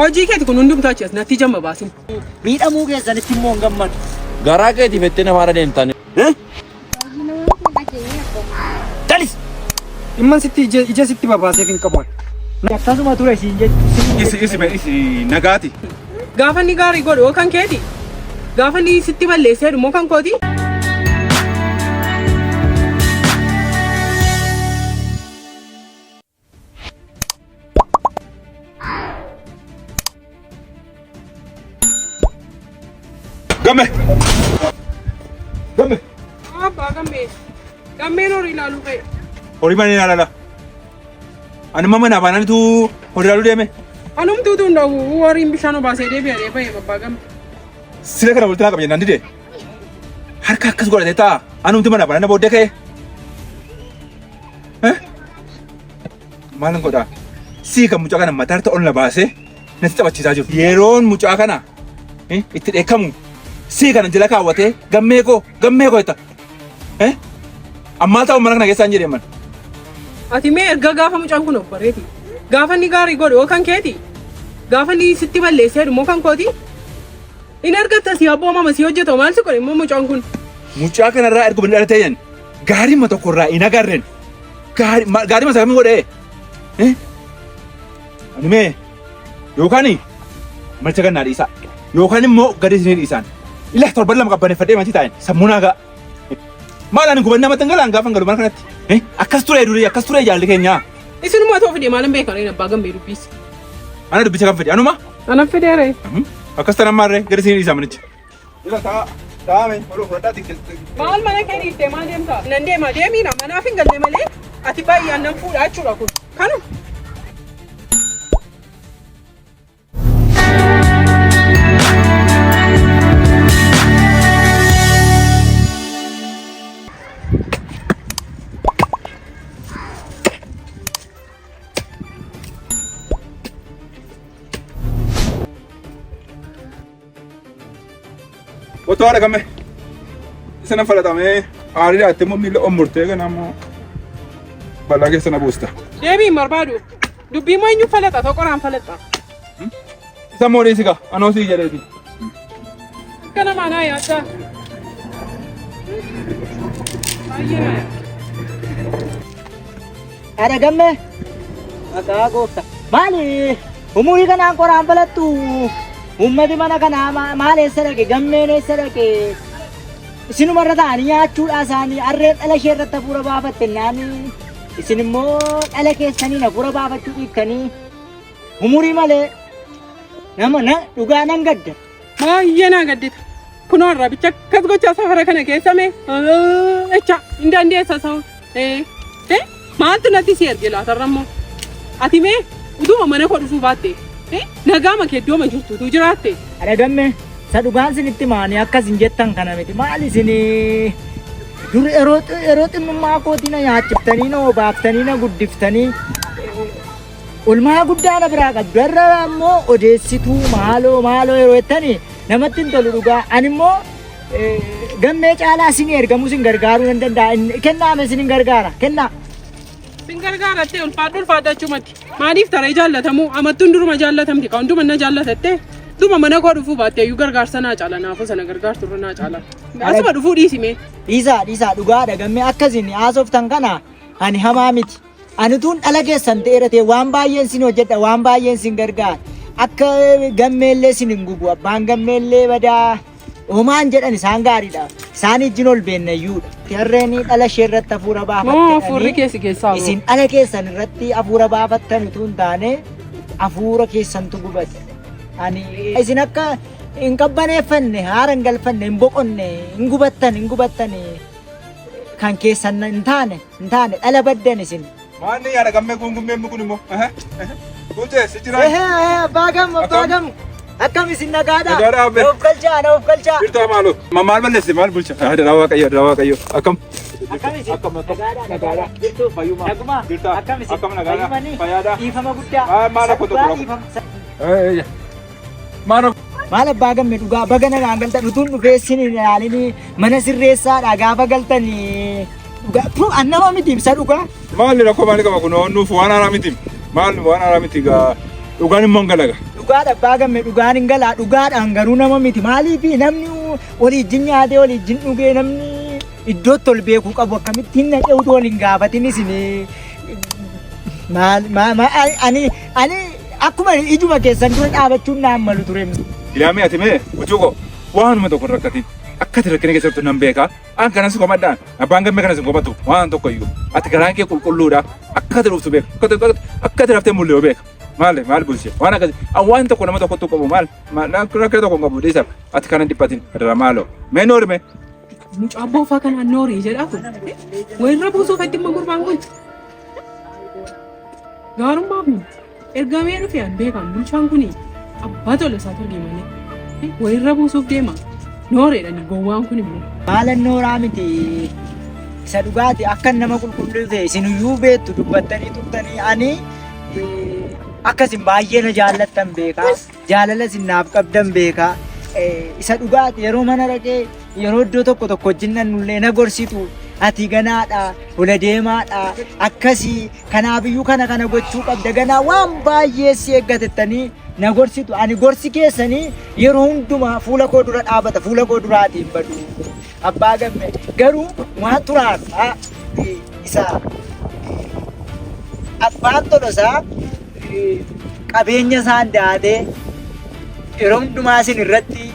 hojii keeti kun hundumtuu achas natti jamma baasin. Miidhamuu keessanitti immoo hin gammadu. Garaa keetiif itti nama haara deemtan. Dalis! Imman sitti ija sitti babaaseef hin qabu. Akkasuma ture siin jechuun. Isi nagaati. Gaafa inni gaarii godhu kan keeti. Gaafa inni sitti balleessee dhumoo kan kooti. Gamme. Abbaa gammee. Gammeen horii ilaaluu ka'e. Horii mana ilaalala. Ani mama na baanani tu horii ilaaluu deeme. Anumtuu tun dhawu horiin bishaan obaasee deebi'ee bahe abbaa gamme. Siree kana bultii qaba jennaan dide. Harka akkas godhatee ta'a. Anumti mana baanana booddee ka'e. Maalan godhaa? Sii kan mucaa kana mataarta ol na baasee natti taphachiisaa jiru. Yeroon mucaa kana itti dheekkamu sii kana jala kaawwatee gammee koo jetta. Ammaa ta'u mana kana keessaan jedhee man. Ati mee erga gaafa mucaan kun of bareeti. Gaafa inni gaarii godhu kan keeti. Gaafa inni sitti balleessee dhumoo kan kooti. Inni argatta si abboo mama si hojjetu maal si godhe immoo mucaan kun. Mucaa kanarraa erga bin dhalatee yen gaarii ma tokkorraa hin agarreen. Gaarii ma sakamii godhee. Ani mee yookaan malcha gannaa dhiisaa yookaan immoo gadi isinii dhiisaan. Ilaa torban lama qabbaneeffadhee mantii taa'en sammuu naagaa. Maal ani gubannaa matangalaan gaafa galu mana kanatti. Akkas ture durii akkas ture jaalli keenyaa. Isinuma ta'uu fide maalan beekan abbaa gammee dubbisi. Ana dubbicha kan fide anuma. Ana fideere. Akkas tan ammaarree gadi isinii dhiisaa manicha. Ila taa'ame oluu fudhadhaa xiqqeessite. Maal mana kee dhiiftee maal deemtaa? Nan deema deemiina manaaf hin galle malee ati baay'een nan fuudhaa jechuudha kun. Kanu. Otoo haadha gamme sana falatamee aarii dhaattee immoo miila ommurtee kana immoo balaa keessa na buusta. Deebiin barbaadu. Dubbii moo eenyu falaxa tokkoraan falaxa. Isa moodii siga anoo sii jedheeti. Akka namaa naa yaaddaa. Baay'ee naa yaadda. Haadha gammee maqaa gooftaa maali umurii kanaan qoraan falattu ummati mana kanaa maal eessa dhaqe gammeen eessa dhaqe isinumarra ta'anii nyaachuudhaa isaanii harreen dhala ishee irratti hafuura baafatte naani isin immoo dhala keessaniin hafuura baafachuu dhiiftanii umurii malee nama dhugaa nan gadda. Baay'ee naa gaddita. Kunoo irraa bicha akkas gochaa safara kana keessame echa hin dandeessa sa'u. Maaltu natti si erge laatarrammoo? Ati mee utuma mana koo dhufuu baatte nagaama kee iddooma jirtutu jiraatte. Haadha gammee sa dhugaan isinitti maanii akkas hin jettan kana miti maal isin dur yeroo xinnummaa kootii na nyaachiftanii na obaaftanii na guddiftanii olmaa guddaa na biraa qabdu irra ammoo odeessituu maaloo yeroo jettanii namatti hin tolu dhugaa ani immoo gammee caalaa isin ergamuu isin gargaaruu nan danda'a kennaame isin gargaara kennaa. Sin gargaarattee ulfaadhachuu mati. Maaliif taree jaallatamu amattuun duruma jaallatamti kan hunduma na jaallatatte duma mana koo dhufuu baatte iyyuu gargaarsa naa caala naafuu sana gargaartu irra naa caala. Asuma dhufuu dhiisime. Dhiisaa dhugaadha gammee akkasiin haasoftan kana ani hamaa miti. Ani tuun dhala keessan ta'eeratee waan baay'een sin hojjedha waan baay'een sin gargaara. Akka gammeellee sin hin gubu abbaan gammeellee badaa Omaan jedhan isaan gaariidha. Isaan ijjiin ol beennayyuudha. Harreen dhala ishee irratti hafuura baafattanii hafuurri keessaa isin dhala keessan irratti hafuura baafattan utuu hin taane hafuura keessantu gubate. Ani isin akka hin qabbaneeffanne haara hin galfanne hin boqonne hin gubattan kan keessan hin taane dhala baddan isin. Maanni yaada gammee gungummeen kun immoo. Kuntee si jira. Abbaa gamu. Akkam isin nagaadha. Of galchaa. Birtaa maaloo. Maal balleesse maal bulcha. Daa waaqayyo. Akkam. Akkam isin. Nagaadha. Birtuu fayyuma. Naguma. Birtaa. Akkam isin. Akkam nagaadha. Fayyaadha. Dhiifama guddaa. Maal akka tokko. Maal abbaa gammee dhugaa baga nagaan galtan utuun dhufeessin ilaalini mana sirreessaadha gaafa galtan dhugaa annama miti ibsa dhugaa. Maali rakkoo maali qaba kun nuuf waan haaraa miti. Maal waan haaraa miti gaa Dhugaan immoo hin galaga. Dhugaadha abbaa gamme dhugaan hin galaa dhugaadhaan garuu nama miti maaliif namni waliijjin nyaatee waliijjin dhugee namni iddootti ol beekuu qabu akkamittiin naqee utuu waliin gaafatin isin ani akkuma ijuma keessan dura dhaabachuun naan malu ture. Ilaamee ati mee utuuko waanuma tokko rakkatiin akka rakkina keessattuu nan beekaa an kanas komadhaan abbaan gammee kanas hin komatu waan tokko iyyuu ati garaan kee qulqulluudha akka dhuftu beeka akka raftee mul'ee beeka maal bulchee waan akkasii waan tokko nama tokkotti qabu maal rakkina tokko qabu dhiisa ati kana dhiphatin irra maaloo mee noorme. Mucaa boofaa kanaan noorii jedhaa kun wayirra buusuuf dhimma gurbaan kun gaarummaa kun ergamee dhufee an beekan bulchaan kun abbaa tola isaa tolii malee wayirra buusuuf deema nooreedhani gowwaan kun immoo. Maalan nooraa miti isa dhugaati akka nama qulqulluu ta'e isin iyyuu beektu dubbattanii turtanii ani akkasin baay'ee na jaallattan beekaa jaalala isin naaf qabdan beekaa isa dhugaati yeroo mana dhaqee yeroo iddoo tokko wajjin nannullee na gorsitu ati ganaadha ola deemaadha akkasii kanaafiyyuu kana gochuu qabda ganaa waan baay'ee si eeggatettanii na gorsitu ani gorsi keessanii yeroo hundumaa fuula koo dura dhaabata fuula koo duraatiin badu abbaa gamme garuu waan turaadha isa abbaan tolosaa qabeenya isaan daatee yeroo hundumaa isin irratti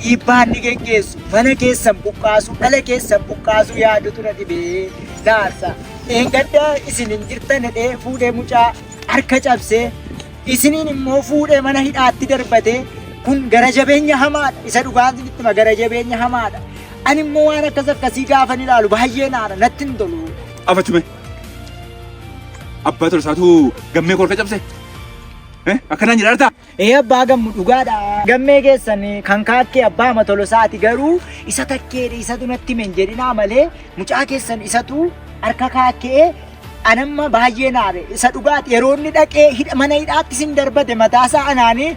dhiibbaan ni geggeessu mana keessan buqqaasu dhala keessan buqqaasu yaadutu na dhibee laarsa eengadda isin hin jirtan hidhee fuudhee mucaa harka cabsee isiniin immoo fuudhee mana hidhaatti darbate kun gara jabeenya hamaadha isa dhugaan ittima gara jabeenya hamaadha ani immoo waan akkasii gaafan ilaalu baay'ee naara natti hin tolu. Afachume abbaa tolosaatu gammee koo harka cabse akkanaan jedhaartaa. Abbaa gammu dhugaadha. Gammee keessan kan kaakkee abbaa matolosaati garuu isa takkeedha isatu natti men jedhinaa malee mucaa keessan isatu harka kaakkee anamma baay'ee naare isa dhugaati yeroo inni dhaqee mana hidhaatti isin darbate mataasaa anaanii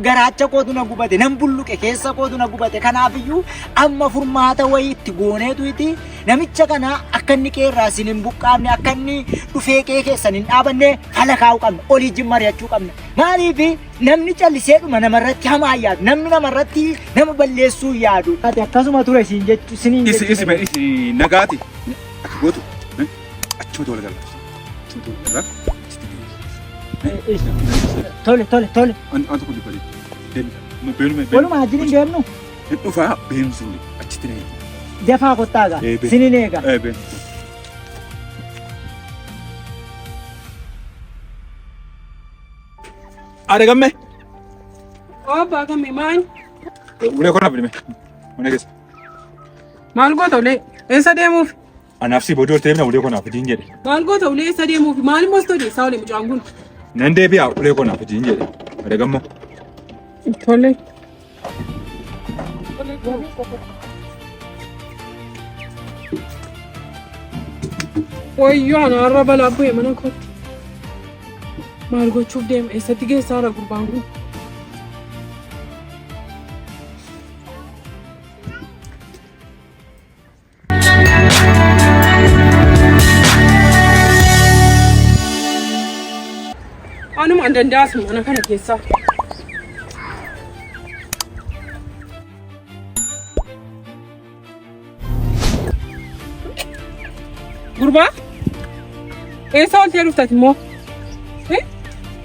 garaacha kootu na gubate nan bulluqe keessa kootu na gubate kanaafiyyuu amma furmaata wayii itti gooneetu iti namicha kana akka inni qeerraa isin hin buqqaafne akka inni dhufee qee keessan hin dhaabanne hala kaa'uu qabna oliijin mari'achuu qabna maaliif namni calliseedhuma namarratti hamaa yaadu namni namarratti nama balleessuu yaadu akkasuma ture isin jechuu isiniin jechuu isi nagaati akka gootu achuma tola gala tole antu kun dibali walumaa jirin deemnu dhufaa beemsuun achitti na jafaa kottaaga sinin eega Ada gamme Abbaa gamme maal ulee kona bilme mana keessa maal goota ulee eessa deemuuf anaaf si boodoo ta'e na ulee kona fidiin jedhe maal goota ulee eessa deemuuf maal mostoo deessaa ulee mucaan kun nan deebi'a ulee kona fidiin jedhe ada gammo tole wayyoo ana har'a balaa bu'e mana kootti maal gochuuf deema eessatti geessaara gurbaan kun anuma an danda'asu mana kana keessaa gurbaa eessa oltee dhuftati immoo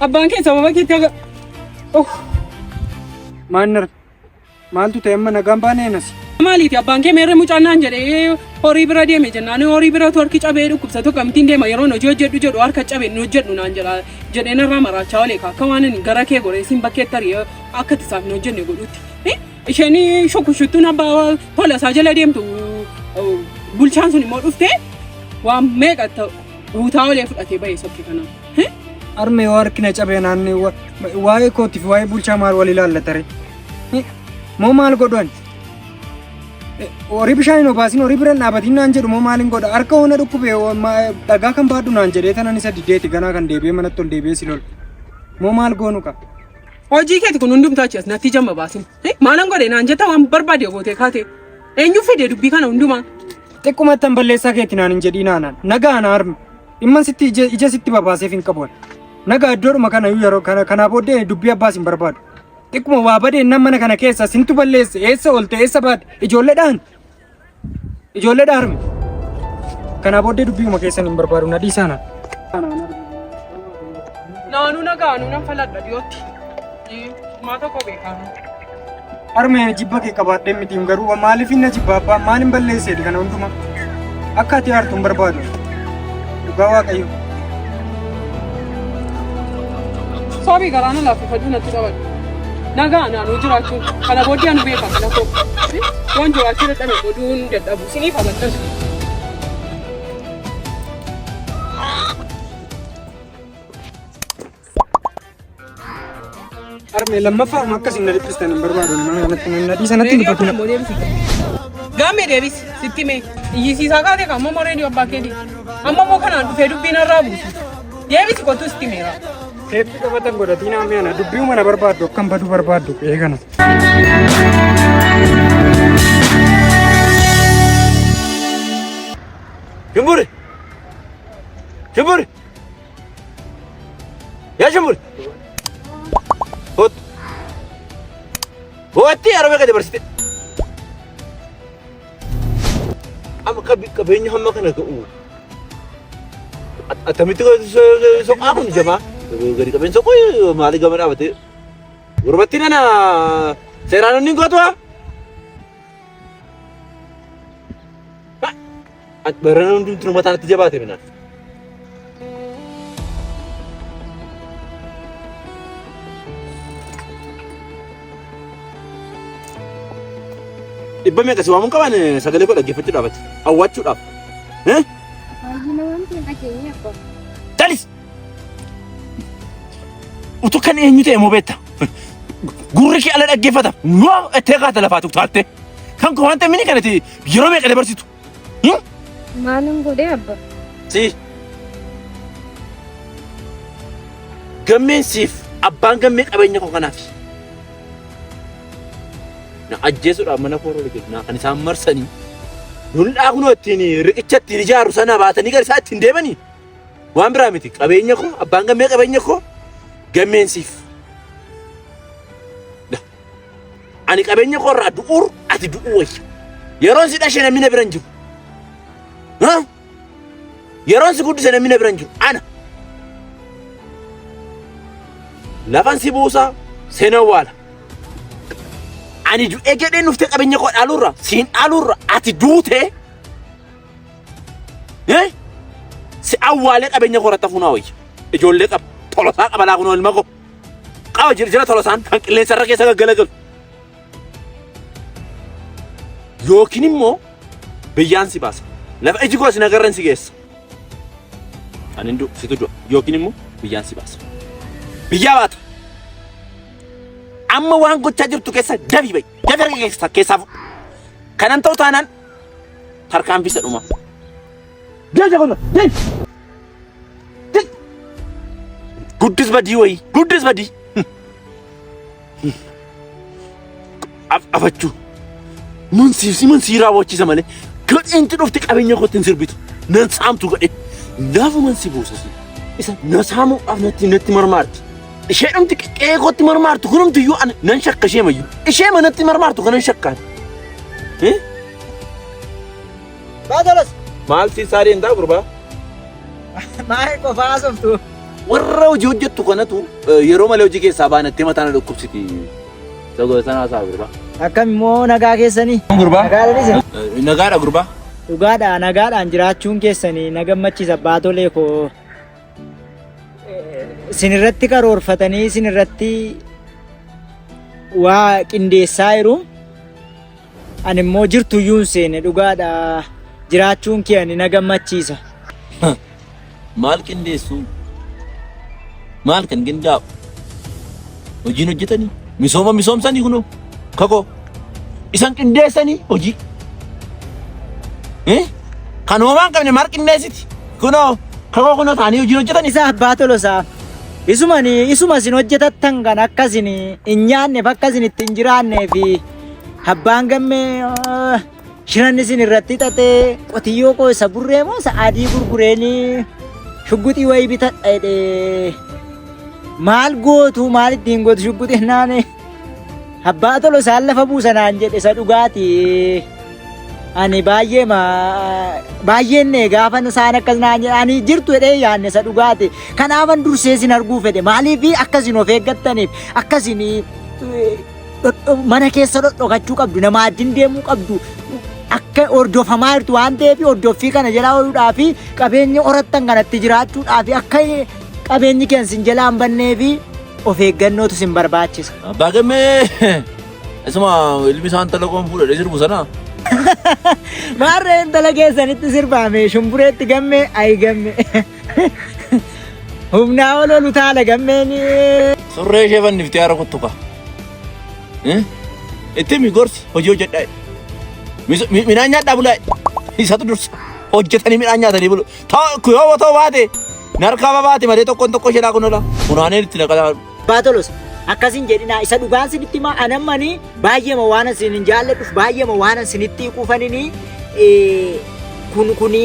abbaan kee sababa keetti aga maaltu ta'e amma nagaan baaneenas maaliiti abbaan kee meerre mucaannaan jedhee horii bira deeme jennaan horii biratu harki cabee dhukkubsatu kamtiin deema yeroon hojii hojjedhu jedhu harka cabee nu hojjedhu naan jedha jedheen irraa maraachaa olee akka waan inni gara kee goreessiin bakkeetti ari'ee akka tisaaf nu hojjenne godhutti isheen shukkushuttuun abbaa tola isaa jala deemtu bulchaan sun immoo dhuftee waan meeqa guutaa olee fudhatee bahee sokkee kanaaf arme yoo harkina cabee naannee waa'ee kootiif waa'ee bulchaa maal wal ilaallatare moo maal godhan horii bishaan hin obaasin horii biraan dhaabatiin naan jedhu moo maal hin godha harka hoona dhukkubee dhagaa kan baadhu naan jedhee tanan isa diddeeti ganaa kan deebi'ee manatti ol deebi'ee si lol moo maal goonu qaba. Hojii keeti kun hundumtaa achi as natti jamma baasin maalan godhe naan jetta waan barbaade gootee kaate eenyu fide dubbii kana hundumaa. Xiqqumatti balleessaa keetti naan hin jedhii naanaan nagaa na arme dhimman sitti ija sitti babaaseef hin qabu naga iddoodhuma kana yeroo kana booddee dubbii abbaas hin barbaadu. Xiqquma waa badee nama mana kana keessa sintu balleesse eessa oolte eessa baate ijoolleedhaan kana booddee dubbiuma keessan hin barbaadu na dhiisana. Naanuu nagaanuu nan faladha dhiyootti. Maata koo beekamu. Harmee jibba kee qabaadhee miti garuu maaliif inni jibba abbaa maaliin balleesseeti kana hunduma akka ati hartu hin barbaadu. Dhugaa Waaqayyo. Soobii garaana laaffifaduu natti qabadhu. Nagaa naannoo jiraachuun kana booddee anu beekama na koo. Waan jiraachuu dadhabe boduun dadhabu siniif amantasu. Harmee lammaffaa akkasiin na dhiphistan hin barbaadu mana kanatti na dhiisanatti hin dhufatu. Gaamee deebisi sitti mee iyyisiisaa kaatee kan ammoo reediyoo abbaa keetii amma immoo kanaan dhufee dubbiin irraa buusu deebisi kottu sitti meera. Teeppi qabatan godhatiin haamee dubbii mana barbaaddu akkam baduu barbaaddu eegana. Shimburi! Yaa shimburi! Ho'atti arame gadi barsite. Amma qabeenya hamma kana ga'u. Attamitti soqaa kun jamaa. Gadi qabeen soqoo maali gama dhaabate. Gurbatti nana seeraan inni gootuwa. Barana hundi tunu mataatti jabaate minaan. Dhibba meeqa si waamuun qaban sagalee koo dhaggeeffachuudhaaf hawwachuudhaaf. Talis! Utuu kan eenyu ta'e moo beekta? Gurri kee ala dhaggeeffata. Yoo ettee kaata lafaa tuqtaatte. Kan koo wanta mini kanatti yeroo meeqa dabarsitu? Maalin godhee abba? Si. Gammeensiif abbaan gammee qabeenya koo kanaaf. Na ajjeesuudhaaf mana koo roole kenna kan isaan marsanii. Lolaa kunoo ittiin riqicha ittiin ijaaru sana baatanii gara isaa ittiin deemanii. Waan biraa miti qabeenya koo abbaan gammee qabeenya koo gammeensiif. Ani qabeenya koo irraa du'uur ati du'uu wayya. Yeroon si dhashee namni na bira hin jiru. Yeroon si guddise namni na bira hin jiru. Ana. Lafan si buusaa seenaa waala. Ani du'ee jedhee nuftee qabeenya koo dhaaluurra siin dhaaluurra ati duutee. Si awwaalee qabeenya koo irratti hafuunaa wayya. Ijoollee qaba. Tolosaa qaba laa kunoo ilma koo. Qaba jira tolosaan kan qilleensa irra keessa gaggalagalu. Yookiin immoo biyyaan si baasa. Lafa iji koo si nagarran si geessa. Ani hindu situ du'a. Yookiin immoo biyyaan si baasa. Biyyaa baata. Amma waan gochaa jirtu keessa dabii bayi. Dabii keessaa fuudhu. Kanan ta'u taanaan tarkaanfisa dhuma. Deeja kun guddis badii wayii. Guddis badii. Afachuu. Mun si raawwachiisa malee gadheenti dhufti qabeenya kootiin sirbitu nan saamtu gadhee laafu man si buusasi isa na saamuudhaaf natti marmaarti ishee dhumti qe'ee kootti marmaartu kunumti iyyuu ana nan shakka ishee mayyu ishee manatti marmaartu kanan shakkaan. Baatolas! Maal si saaree hin ta'a gurbaa? Maal qofaa softu? Warra hojii hojjettu kanatu yeroo malee hojii keessaa baanattee mataa na dhukkubsiti. Sagoo sanaa saa gurbaa. Akkam immoo nagaa keessanii? Gurbaa? Nagaadha. Nagaadha gurbaa. Dhugaadha nagaadhaan jiraachuun keessanii na gammachiisa baatolee koo. Sinirratti karoorfatanii sinirratti waa qindeessaa jiru. Ani immoo jirtuyyuu hin seene dhugaadha jiraachuun kee ani na gammachiisa. Maal qindeessu? Maal kan qindaa'u? Hojiin hojjetanii? Misoomsanii kunoo? Kakoo isan qindeessanii hojii. Kan hoomaan qabne maal qindeessiti? Kunoo kakoo kunoo taanii hojiin hojjetanii. Isa abbaa tolosaa. Isuma isin hojjetattan kan akkasin hin nyaanneef akkasin itti hin jiraanneef abbaan gammee shiran isin irratti xaxee qotiyyoo koo isa burree moo isa adii gurgureenii shugguxii wayii bitadha jedhee maal gootu maal ittiin gootu shubbuxe naane abbaa tolo isaan lafa buusanaan jedhe isa dhugaati ani baay'een gaafa isaan akkas naan jedhe ani jirtu jedhee yaanne isa dhugaati kanaafan dursee sin arguu fedhe maaliif akkasin of eeggattaniif akkasin mana keessa dhokachuu qabdu nama wajjin deemuu qabdu akka hordofamaa jirtu waan ta'eef hordoffii kana jalaa ooluudhaaf qabeenya horattan kanatti jiraachuudhaaf akka qabeenyi keenya sin jalaa hin banneef of eeggannootu sin barbaachisa. Abbaa gammee isuma ilmi isaan talaqoon fuudhadhee sirbu sana. Maarree intala keessanitti sirbaame shumbureetti gammee ayi gammee. Humnaa ololu taala gammeen. Surree ishee fanniftee haara kuttuka. Itti mi gorsi hojii hojjedhaa. Midhaan nyaadhaa bulaa. Isatu dursa hojjetanii midhaan nyaatanii bulu. Yoo ta'u baate narkaa baate malee tokkoon tokko ishee kun funaanee itti naqataa. Baatolos akkasin jedhina isa dhugaan sinitti ma anammani baay'eema waan isin hin jaalladhuuf baay'eema waan isinitti quufanini kuni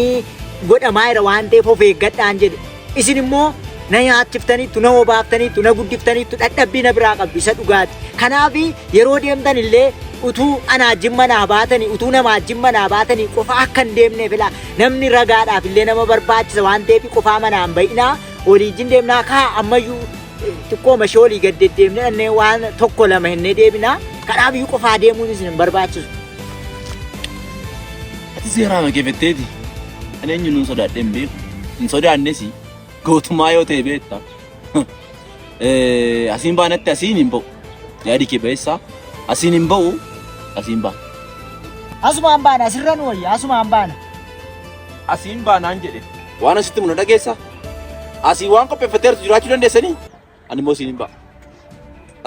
godhamaa jira waan ta'eef of eeggadhaan jedhe isin immoo na nyaachiftaniittu na obaaftaniittu na guddiftaniittu dadhabbii na biraa qabdu isa dhugaati kanaaf yeroo deemtan illee utuu anaa jimmanaa baatanii utuu namaa jimmanaa baatanii qofa akka hin deemneef ilaa namni ragaadhaaf illee nama barbaachisa waan ta'eef qofaa manaa hin bayinaa waliijin deemnaa kaa ammayyuu xiqqoo mashoolii gad deddeemnee waan tokko lama hin deebinaa kanaaf iyyuu qofaa deemuun isin hin barbaachisu. Ati seeraa makeeffatteeti. Ani eenyu nuun sodaadhee hin beeku. Hin sodaannes gootummaa yoo ta'e beekta. Asiin baanatti asiin hin ba'u. Yaadi kee ba'eessaa. Asiin hin ba'u asiin baana. Asumaan baana asirra nu wayya asumaan baana. Asiin baanaan jedhe waan asitti muna dhageessa. Asii waan qopheeffatteertu jiraachuu dandeessanii. Ani immoo asiin hin ba'a.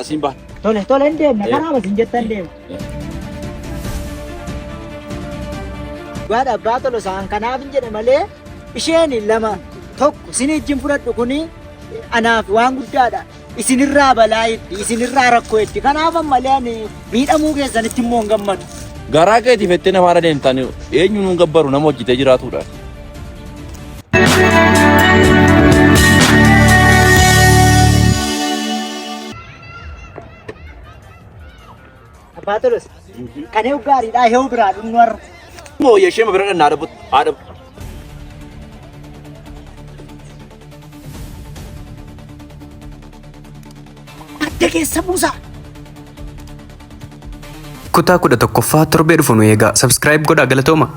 Asiin baana. Tole hin deemna kanaaf isin jettan deema. Gaadha abbaa tolo isaan kanaaf hin jedhe malee isheen lama tokko isin ijjiin fudhadhu kuni anaaf waan guddaadha. Isinirraa balaa itti isinirraa rakkoo itti kanaaf malee ani miidhamuu keessanitti immoo hin gammadu. Garaa keetiif ettee nafaara deemtaan eenyu nuun gabbaru nama hojjetee jiraatudha. Abbaa tolos kan eewu gaariidha eewu biraa dhumnu har'a. Moo yeshee bira dhannaa dhabu haadha. Adda keessa buusaa. Kutaa 11ffaa torbee dhufu nu eegaa. Subscribe godhaa galatooma.